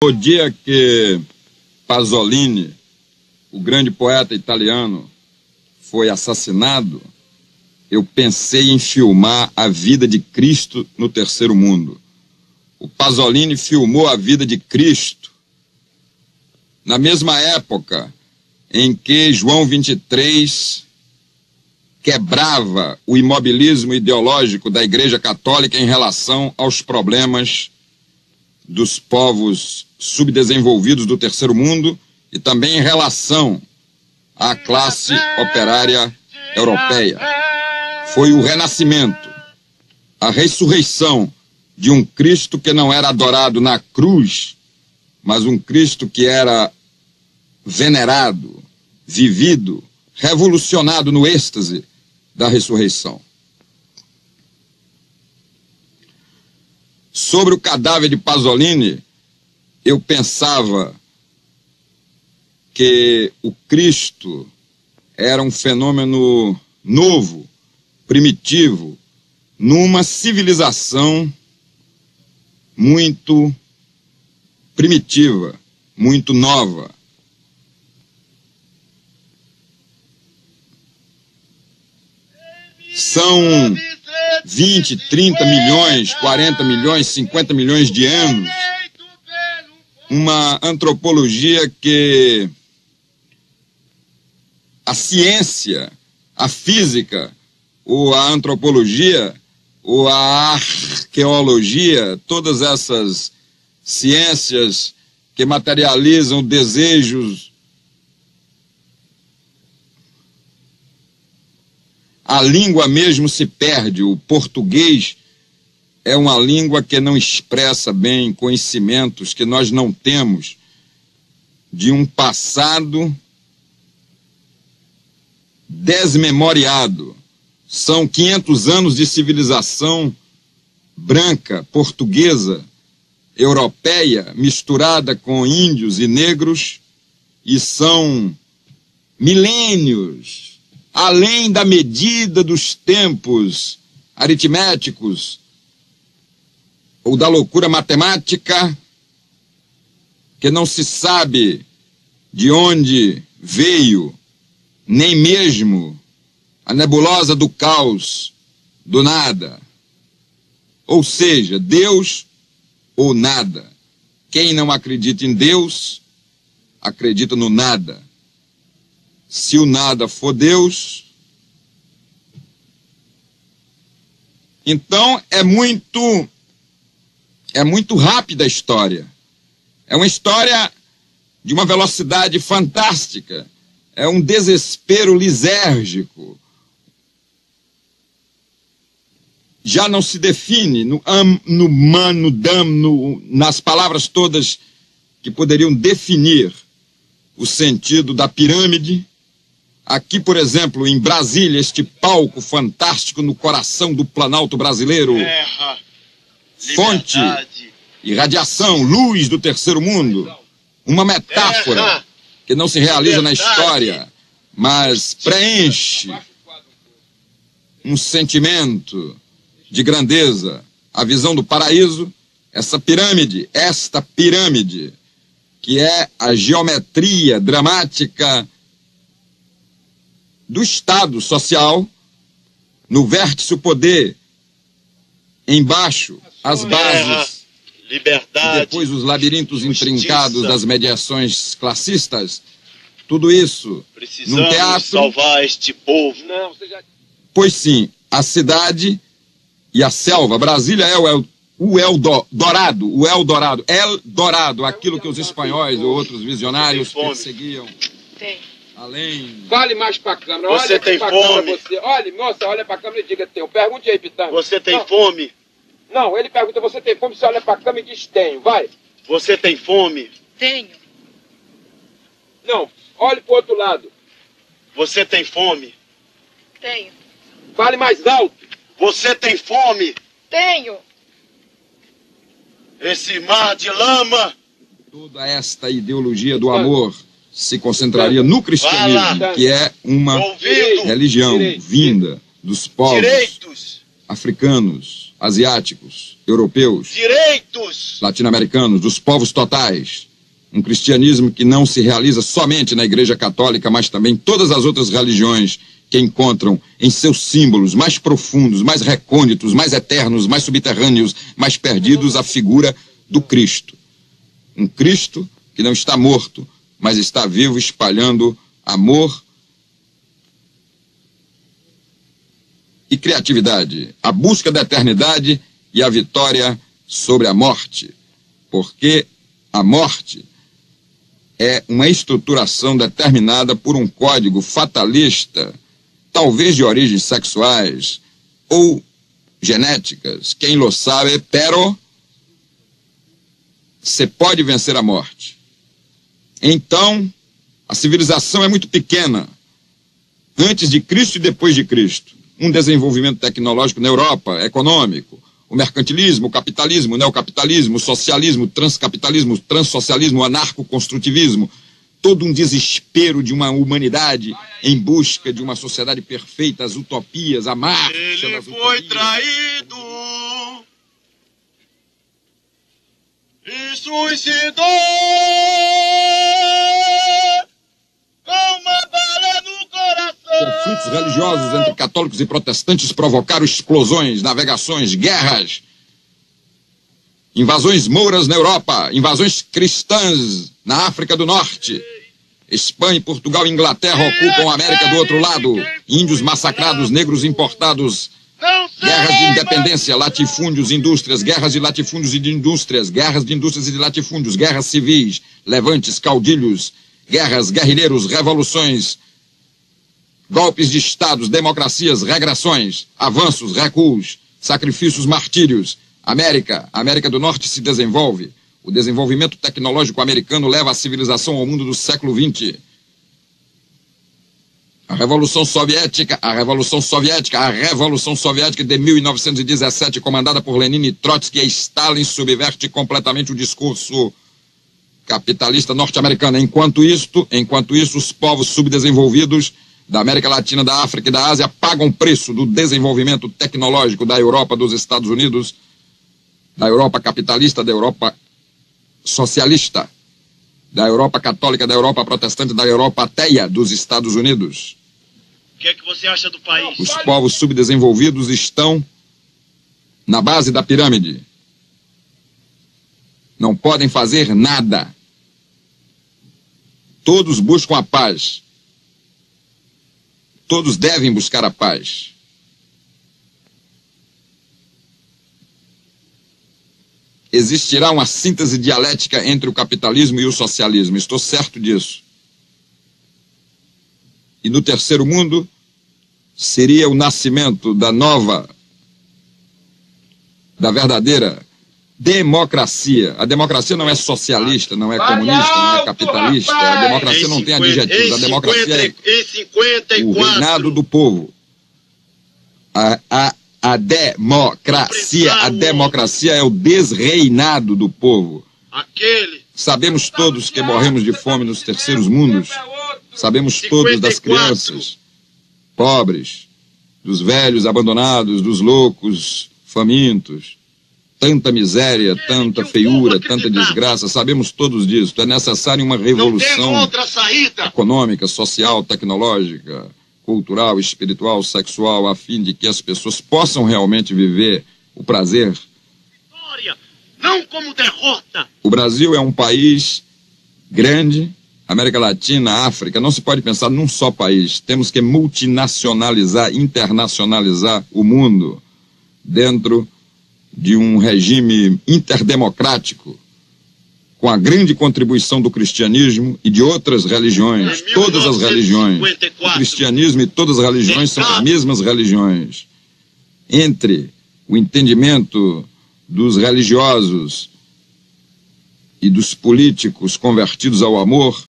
O dia que Pasolini, o grande poeta italiano, foi assassinado, eu pensei em filmar a vida de Cristo no Terceiro Mundo. O Pasolini filmou a vida de Cristo na mesma época em que João 23 quebrava o imobilismo ideológico da Igreja Católica em relação aos problemas dos povos subdesenvolvidos do Terceiro Mundo e também em relação à classe operária europeia. Foi o renascimento, a ressurreição de um Cristo que não era adorado na cruz, mas um Cristo que era venerado, vivido, revolucionado no êxtase da ressurreição. Sobre o cadáver de Pasolini, eu pensava que o Cristo era um fenômeno novo, primitivo, numa civilização muito primitiva, muito nova. São 20, 30 milhões, 40 milhões, 50 milhões de anos. Uma antropologia que a ciência, a física, ou a antropologia, ou a arqueologia, todas essas ciências que materializam desejos, a língua mesmo se perde. O português é uma língua que não expressa bem conhecimentos que nós não temos de um passado desmemoriado. São 500 anos de civilização branca, portuguesa, europeia, misturada com índios e negros, e são milênios, além da medida dos tempos aritméticos ou da loucura matemática, que não se sabe de onde veio, nem mesmo a nebulosa do caos, do nada. Ou seja, Deus ou nada. Quem não acredita em Deus, acredita no nada. Se o nada for Deus, então é muito rápida a história. É uma história de uma velocidade fantástica. É um desespero lisérgico. Já não se define no man, no dam, nas palavras todas que poderiam definir o sentido da pirâmide. Aqui, por exemplo, em Brasília, este palco fantástico no coração do Planalto brasileiro. Terra, fonte e radiação, luz do Terceiro Mundo. Uma metáfora que não se realiza na história, mas preenche um sentimento de grandeza, a visão do paraíso. Esta pirâmide, que é a geometria dramática do Estado social, no vértice o poder, embaixo as bases, liberdade, e depois os labirintos intrincados das mediações classistas, tudo isso num teatro. Salvar este povo. Pois sim, a cidade e a selva. Brasília é o Eldorado, aquilo que os espanhóis ou outros visionários perseguiam. Tem. Além... Fale mais pra câmera. Você olha tem pra fome? Câmera, você. Olha, moça, olha pra câmera e diga tenho. Pergunte aí, Pitanga. Você tem não, fome? Não, ele pergunta, você tem fome? Você olha pra câmera e diz tenho. Vai. Você tem fome? Tenho. Não, olhe pro outro lado. Você tem fome? Tenho. Fale mais alto. Você tem fome? Tenho. Esse mar de lama. Toda esta ideologia do amor se concentraria no cristianismo, que é uma religião vinda dos povos africanos, asiáticos, europeus, direitos. latino-americanos, dos povos totais. Um cristianismo que não se realiza somente na Igreja Católica, mas também em todas as outras religiões que encontram em seus símbolos mais profundos, mais recônditos, mais eternos, mais subterrâneos, mais perdidos a figura do Cristo. Um Cristo que não está morto, mas está vivo, espalhando amor e criatividade, a busca da eternidade e a vitória sobre a morte, porque a morte é uma estruturação determinada por um código fatalista, talvez de origens sexuais ou genéticas, quem lo sabe, pero se pode vencer a morte. Então, a civilização é muito pequena, antes de Cristo e depois de Cristo. Um desenvolvimento tecnológico na Europa, econômico, o mercantilismo, o capitalismo, o neocapitalismo, o socialismo, o transcapitalismo, o transsocialismo, o anarcoconstrutivismo, todo um desespero de uma humanidade em busca de uma sociedade perfeita, as utopias, a marcha Ele das foi utopias. traído e suicidou com uma bala no coração. Conflitos religiosos entre católicos e protestantes provocaram explosões, navegações, guerras, invasões mouras na Europa, invasões cristãs na África do Norte. Espanha, Portugal e Inglaterra ocupam a América do outro lado. Índios massacrados, negros importados, guerras de independência, latifúndios, indústrias, guerras de latifúndios e de indústrias, guerras de indústrias e de latifúndios, guerras civis, levantes, caudilhos, guerras, guerrilheiros, revoluções, golpes de estados, democracias, regressões, avanços, recuos, sacrifícios, martírios. América do Norte se desenvolve. O desenvolvimento tecnológico americano leva a civilização ao mundo do século XX. A Revolução Soviética de 1917, comandada por Lenin e Trotsky e Stalin, subverte completamente o discurso capitalista norte-americano. Enquanto isso, os povos subdesenvolvidos da América Latina, da África e da Ásia pagam o preço do desenvolvimento tecnológico da Europa, dos Estados Unidos, da Europa capitalista, da Europa socialista, da Europa católica, da Europa protestante, da Europa ateia dos Estados Unidos. O que é que você acha do país? Os povos subdesenvolvidos estão na base da pirâmide. Não podem fazer nada. Todos buscam a paz. Todos devem buscar a paz. Existirá uma síntese dialética entre o capitalismo e o socialismo. Estou certo disso. E no terceiro mundo seria o nascimento da verdadeira democracia. A democracia não é socialista, não é comunista, não é capitalista. A democracia não tem adjetivos. A democracia é o reinado do povo. A democracia é o desreinado do povo. Sabemos todos que morremos de fome nos terceiros mundos. Sabemos todos das crianças pobres, dos velhos abandonados, dos loucos famintos. Tanta miséria, tanta feiura, tanta desgraça. Sabemos todos disso. É necessária uma revolução econômica, social, tecnológica, cultural, espiritual, sexual, a fim de que as pessoas possam realmente viver o prazer. Vitória, não como derrota. O Brasil é um país grande, América Latina, África, não se pode pensar num só país. Temos que multinacionalizar, internacionalizar o mundo dentro de um regime interdemocrático, com a grande contribuição do cristianismo e de outras religiões, todas as religiões. O cristianismo e todas as religiões são as mesmas religiões. Entre o entendimento dos religiosos e dos políticos convertidos ao amor,